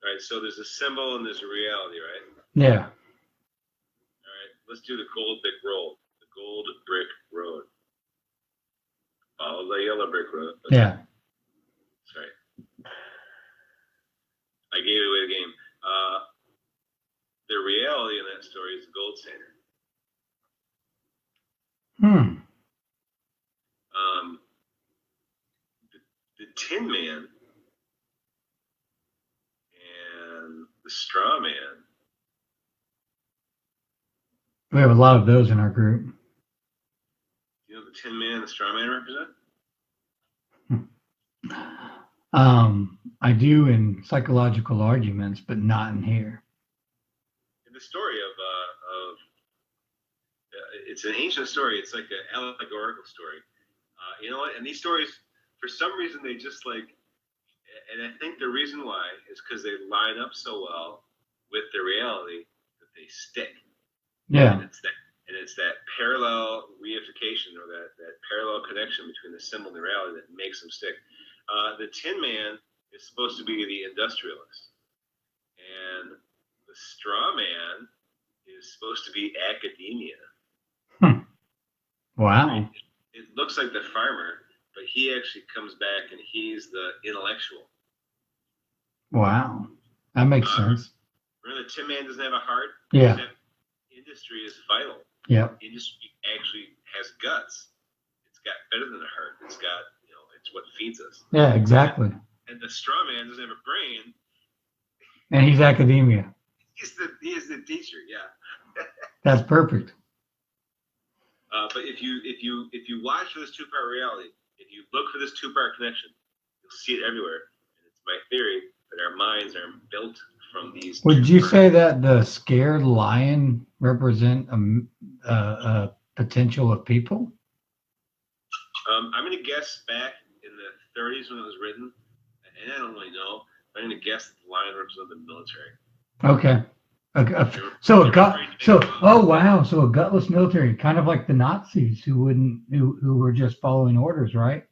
All right, so there's a symbol and there's a reality, right? Yeah. All right, let's do the gold brick road. The gold brick road. Follow the yellow brick road. Okay. Yeah. Sorry. I gave away the game. The reality in that story is the gold standard. The Tin Man and the Straw Man. We have a lot of those in our group. You know what the Tin Man and the Straw Man represent? I do in psychological arguments, but not in here. In the story of it's an ancient story. It's like an allegorical story. You know what? And these stories, for some reason, they just like, and I think the reason why is because they line up so well with the reality that they stick. Yeah. And it's that parallel reification, or that parallel connection between the symbol and the reality that makes them stick. The Tin Man is supposed to be the industrialist, and the Straw Man is supposed to be academia. Wow. Right? It looks like the farmer, but he actually comes back and he's the intellectual. Wow. That makes sense. Remember, the Tin Man doesn't have a heart? Yeah. Industry is vital. Yeah. Industry actually has guts. It's got better than a heart. It's got, it's what feeds us. Yeah, exactly. And the Straw Man doesn't have a brain. And he's academia. He is the teacher, yeah. That's perfect. But if you watch for this two-part reality, if you look for this two-part connection, you'll see it everywhere. And it's my theory that our minds are built from these. Would you say that the scared lion represent a potential of people? I'm going to guess back in the 30s when it was written, and I don't really know, but I'm going to guess that the lion represented the military. Okay. So a gutless military, kind of like the Nazis who were just following orders, right?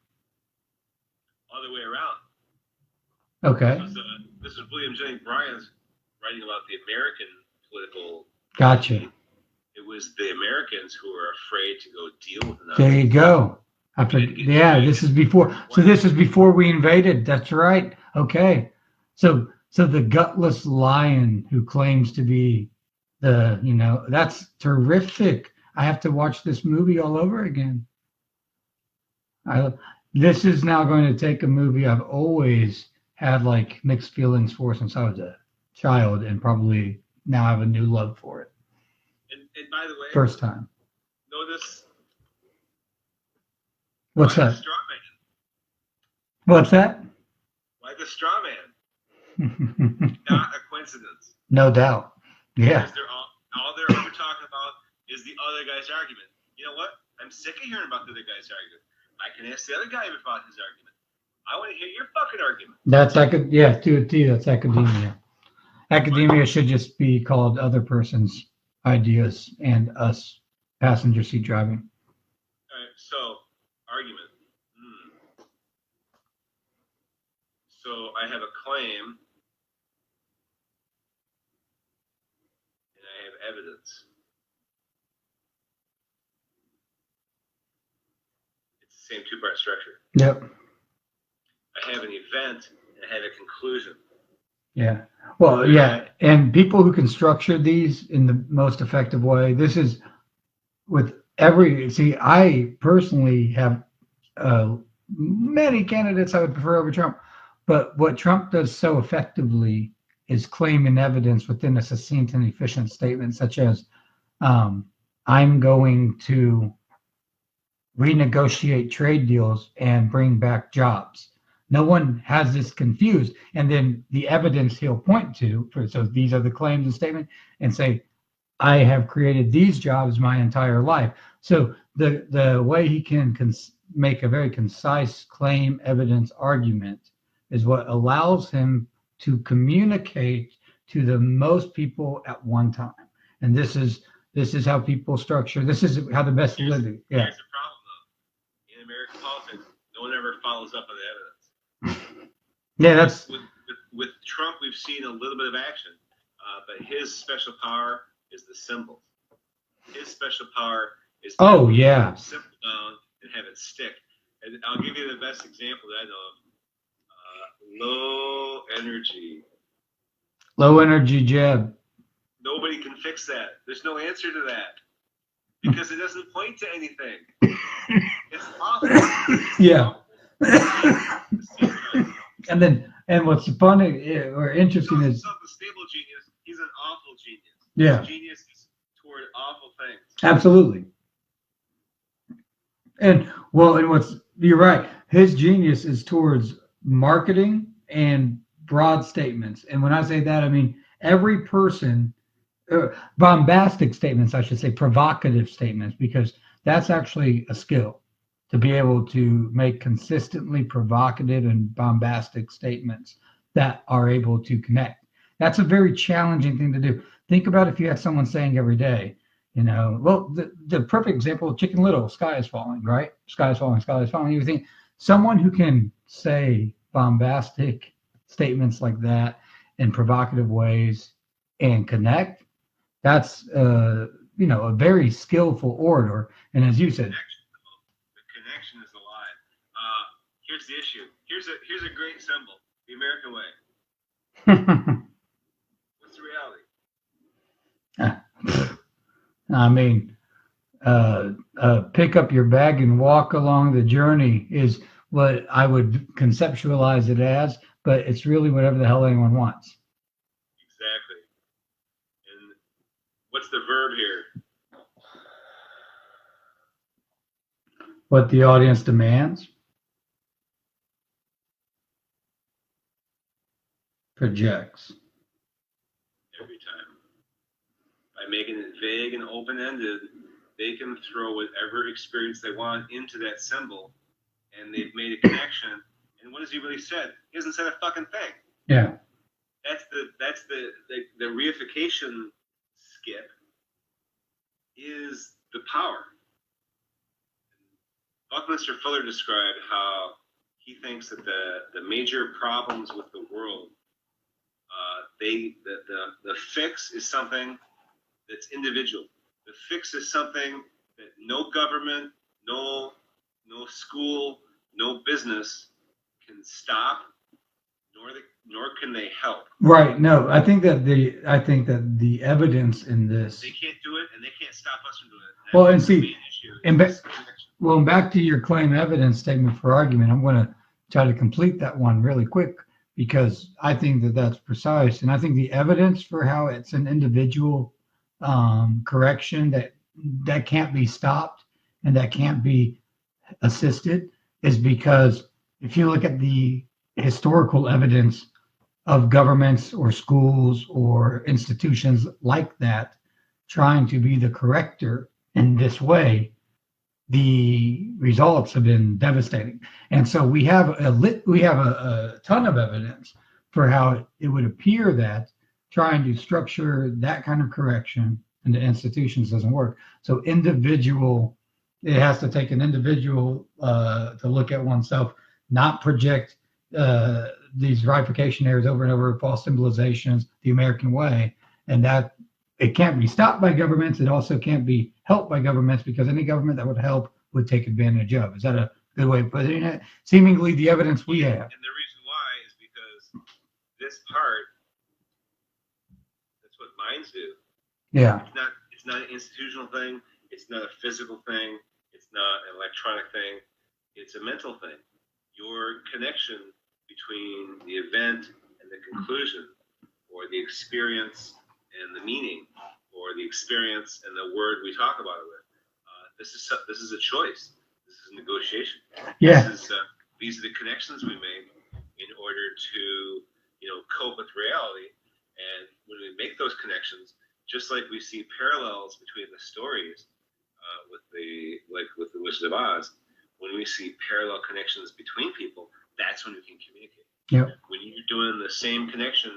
Other way around. Okay. This was William Jennings Bryan's writing about the American political. Gotcha. It was the Americans who were afraid to go deal with the Nazis. There you go. This is before. So this is before we invaded. That's right. Okay. So the gutless lion who claims to be that's terrific. I have to watch this movie all over again. This is now going to take a movie I've always had like mixed feelings for since I was a child, and probably now have a new love for it. And by the way, first time. Notice. What's that? The straw man? What's that? Why the straw man? Not a coincidence. No doubt. Yeah. Because all they're ever talking about is the other guy's argument. You know what? I'm sick of hearing about the other guy's argument. I can ask the other guy about his argument. I want to hear your fucking argument. That's that's academia. Academia should just be called other person's ideas and us passenger seat driving. All right, so argument. So I have a claim and I have evidence. It's the same two-part structure. Yep. I have an event and I have a conclusion. Yeah. Well, yeah. And people who can structure these in the most effective way, this is with I personally have many candidates I would prefer over Trump, but what Trump does so effectively is claim and evidence within a succinct and efficient statement, such as, I'm going to renegotiate trade deals and bring back jobs. No one has this confused. And then the evidence he'll point to, so these are the claims and statement, and say, I have created these jobs my entire life. So the way he can make a very concise claim, evidence, argument is what allows him to communicate to the most people at one time. And this is how people structure. This is how the best living. Yeah. Here's the problem, though. In American politics, no one ever follows up on the evidence. Yeah, that's with Trump. We've we've seen a little bit of action, but his special power is the symbols. His special power is to simple down and have it stick. And I'll give you the best example that I know of. Low energy. Low energy Jeb. Nobody can fix that. There's no answer to that because it doesn't point to anything. It's awful. Yeah. And what's funny or interesting is a stable genius. He's an awful genius. Yeah. His genius is toward awful things. Absolutely. And you're right. His genius is towards marketing and broad statements. And when I say that, I mean every person, bombastic statements, I should say, provocative statements, because that's actually a skill to be able to make consistently provocative and bombastic statements that are able to connect. That's a very challenging thing to do. Think about if you had someone saying every day, the perfect example, Chicken Little, sky is falling, right? Sky is falling, sky is falling. You think someone who can say bombastic statements like that in provocative ways and connect, that's a very skillful orator. And as you said, the connection is alive. Here's the issue. Here's a great symbol, the American way. What's the reality? I mean, pick up your bag and walk along the journey is what I would conceptualize it as, but it's really whatever the hell anyone wants. Exactly. And what's the verb here? What the audience demands. Projects. Every time. By making it vague and open-ended, they can throw whatever experience they want into that symbol, and they've made a connection. And what has he really said? He hasn't said a fucking thing. Yeah. That's the reification skip is the power. Buckminster Fuller described how he thinks that the major problems with the world, the fix is something that's individual. The fix is something that no government, no school, no business can stop, nor can they help. Right. No, I think that the evidence in this. They can't do it, and they can't stop us from doing it. Well, and see, and back to your claim evidence statement for argument, I'm going to try to complete that one really quick, because I think that that's precise. And I think the evidence for how it's an individual correction that can't be stopped and that can't be assisted is because if you look at the historical evidence of governments or schools or institutions like that trying to be the corrector in this way, the results have been devastating. And so we have a ton of evidence for how it would appear that trying to structure that kind of correction into institutions doesn't work. So it has to take an individual to look at oneself, not project these reification errors over and over, false symbolizations, the American way, and that it can't be stopped by governments. It also can't be helped by governments, because any government that would help would take advantage of. Is that a good way of putting it? Seemingly the evidence we have. And the reason why is because this part, that's what minds do. Yeah. It's not an institutional thing. It's not a physical thing. It's not an electronic thing. It's a mental thing. Your connection between the event and the conclusion, or the experience and the meaning, or the experience and the word we talk about it with. This is a choice. This is a negotiation. Yeah. These are the connections we make in order to cope with reality. And when we make those connections, just like we see parallels between the stories with the Wizard of Oz, when we see parallel connections between people, that's when we can communicate. Yep. When you're doing the same connection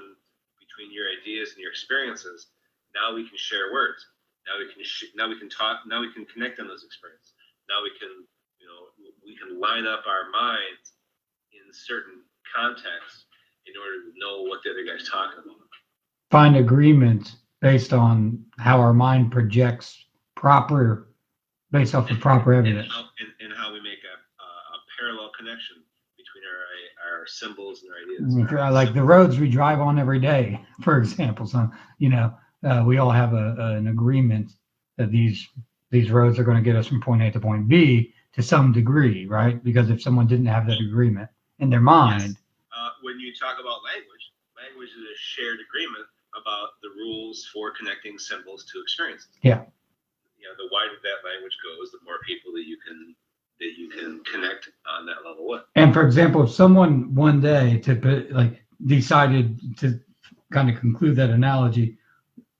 between your ideas and your experiences, now we can share words. Now we can talk. Now we can connect on those experiences. Now we can line up our minds in certain contexts in order to know what the other guy's talking about. Find agreement based on how our mind projects based off of proper evidence. And how we make a parallel connection between our symbols and our ideas. Like the roads we drive on every day, for example. So, we all have an agreement that these roads are going to get us from point A to point B to some degree, right? Because if someone didn't have that agreement in their mind. Yes. When you talk about language is a shared agreement about the rules for connecting symbols to experiences. Yeah. The wider that language goes, the more people that you can connect on that level with. And for example, if someone one day decided to kind of conclude that analogy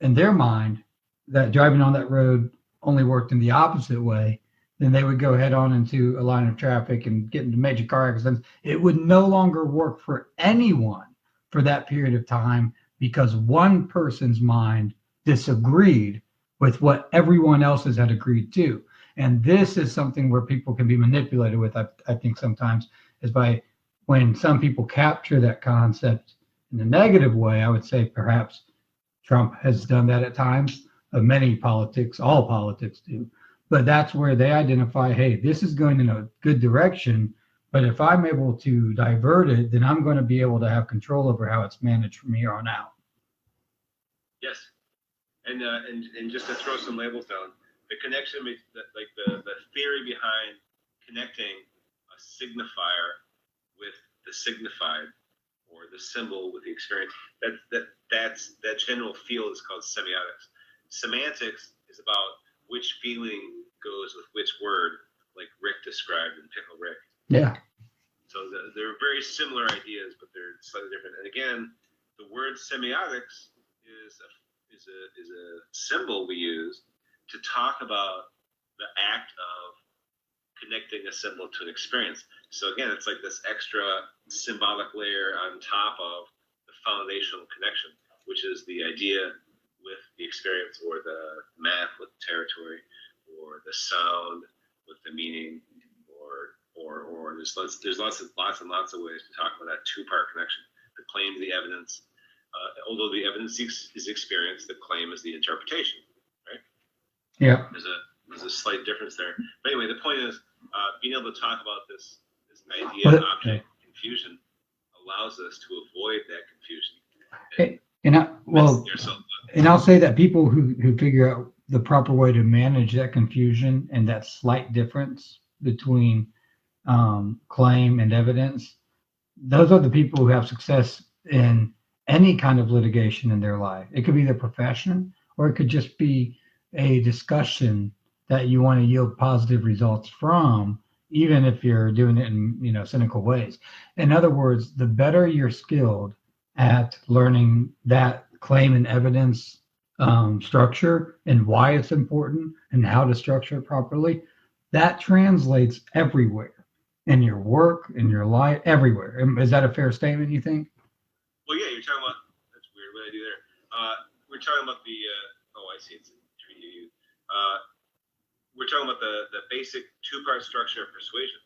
in their mind that driving on that road only worked in the opposite way, then they would go head on into a line of traffic and get into major car accidents. It would no longer work for anyone for that period of time because one person's mind disagreed with what everyone else's had agreed to. And this is something where people can be manipulated with, I think sometimes, is by when some people capture that concept in a negative way. I would say perhaps Trump has done that at times. Many politics, all politics do. But that's where they identify, hey, this is going in a good direction, but if I'm able to divert it, then I'm going to be able to have control over how it's managed from here on out. Yes. And just to throw some labels down, the connection, like the theory behind connecting a signifier with the signified or the symbol with the experience, that general field is called semiotics. Semantics is about which feeling goes with which word, like Rick described in Pickle Rick. Yeah. So they're very similar ideas, but they're slightly different. And again, the word semiotics is a symbol we use to talk about the act of connecting a symbol to an experience. So again, it's like this extra symbolic layer on top of the foundational connection, which is the idea with the experience, or the map with the territory, or the sound with the meaning, or there's lots and lots of ways to talk about that two-part connection. The claim to the evidence. Although the evidence is experience, the claim is the interpretation, right? Yeah. There's a slight difference there. But anyway, the point is being able to talk about this idea object confusion allows us to avoid that confusion. And I'll say that people who figure out the proper way to manage that confusion and that slight difference between claim and evidence, those are the people who have success in any kind of litigation in their life. It could be their profession, or it could just be a discussion that you want to yield positive results from, even if you're doing it in cynical ways. In other words, the better you're skilled at learning that claim and evidence structure and why it's important and how to structure it properly, that translates everywhere in your work, in your life, everywhere. Is that a fair statement, you think? Well, yeah, you're talking about, that's weird what I do there. We're talking about I see, it's treaty. We're talking about the basic two-part structure of persuasion.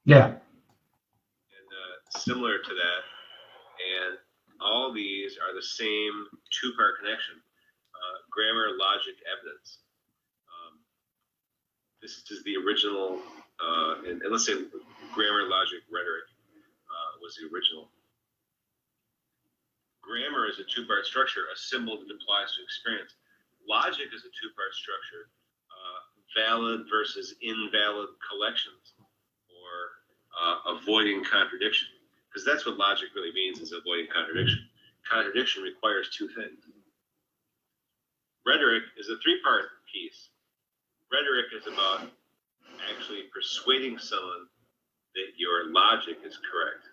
Yeah. And similar to that, and all these are the same two-part connection: grammar, logic, evidence. This is the original, and let's say grammar, logic, rhetoric was the original. Grammar is a two-part structure, a symbol that applies to experience. Logic is a two-part structure, valid versus invalid collections, or avoiding contradiction. Because that's what logic really means, is avoiding contradiction. Contradiction requires two things. Rhetoric is a three-part piece. Rhetoric is about actually persuading someone that your logic is correct.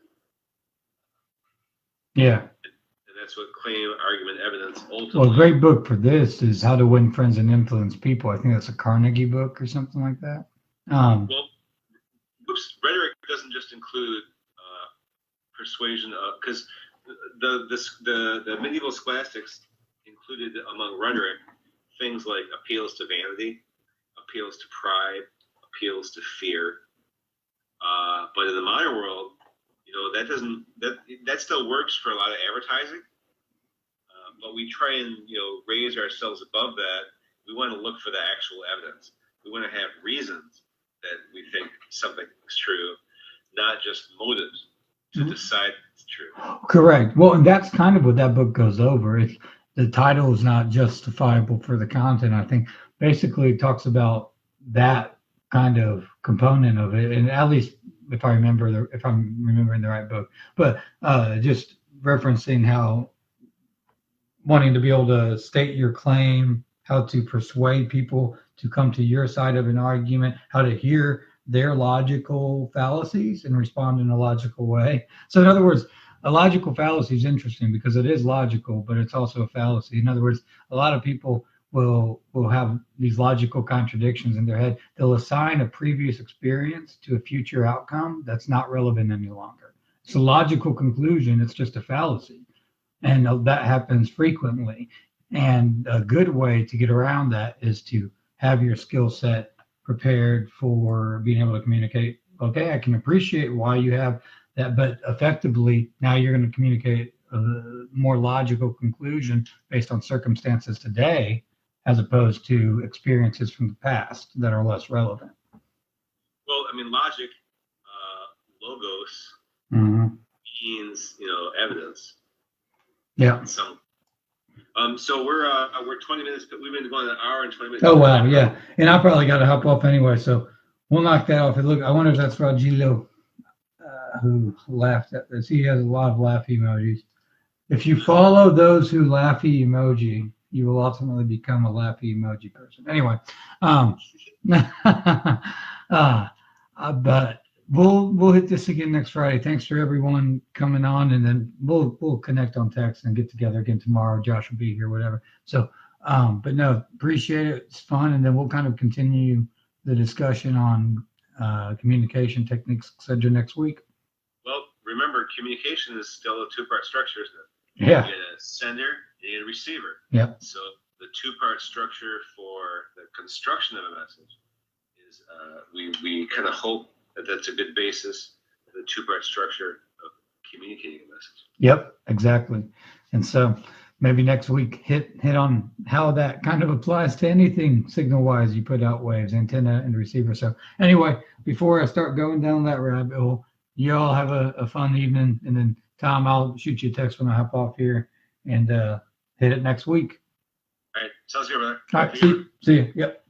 Yeah. And that's what claim, argument, evidence ultimately. Well, a great book for this is How to Win Friends and Influence People. I think that's a Carnegie book or something like that. Rhetoric doesn't just include persuasion, because the medieval scholastics included among rhetoric things like appeals to vanity, appeals to pride, appeals to fear. But in the modern world, that still works for a lot of advertising, but we try and raise ourselves above that. We want to look for the actual evidence. We want to have reasons that we think something is true, not just motives to decide it's true. Correct. Well, and that's kind of what that book goes over. It's the title is not justifiable for the content. I think basically it talks about that kind of component of it, and at least if I'm remembering the right book, but just referencing how wanting to be able to state your claim, how to persuade people to come to your side of an argument, how to hear their logical fallacies and respond in a logical way. So in other words, a logical fallacy is interesting because it is logical, but it's also a fallacy. In other words, a lot of people will have these logical contradictions in their head. They'll assign a previous experience to a future outcome that's not relevant any longer. It's a logical conclusion. It's just a fallacy. And that happens frequently. And a good way to get around that is to have your skill set prepared for being able to communicate. Okay, I can appreciate why you have that, but effectively now you're going to communicate a more logical conclusion based on circumstances today, as opposed to experiences from the past that are less relevant. Well, I mean, logic, logos means evidence. Yeah. So we're 20 minutes, but we've been going an hour and 20 minutes. Oh wow, yeah. And I probably got to hop off anyway, so we'll knock that off. And look, I wonder if that's Rogelio who laughed at this. He has a lot of laugh emojis. If you follow those who laughy emoji, you will ultimately become a laughy emoji person. Anyway, but we'll hit this again next Friday. Thanks for everyone coming on, and then we'll connect on text and get together again tomorrow. Josh will be here, whatever. So, but no, appreciate it. It's fun, and then we'll kind of continue the discussion on communication techniques, etc. next week. Well, remember, communication is still a two-part structure, isn't it? Yeah. You get a sender and you get a receiver. Yeah. So the two-part structure for the construction of a message is we kind of hope that that's a good basis for the two-part structure of communicating a message. Yep, exactly. And so maybe next week hit on how that kind of applies to anything signal-wise you put out, waves, antenna, and receiver. So anyway, before I start going down that rabbit hole, you all have a fun evening, and then Tom, I'll shoot you a text when I hop off here and hit it next week. All right, sounds good, brother. All right, see you. Yep.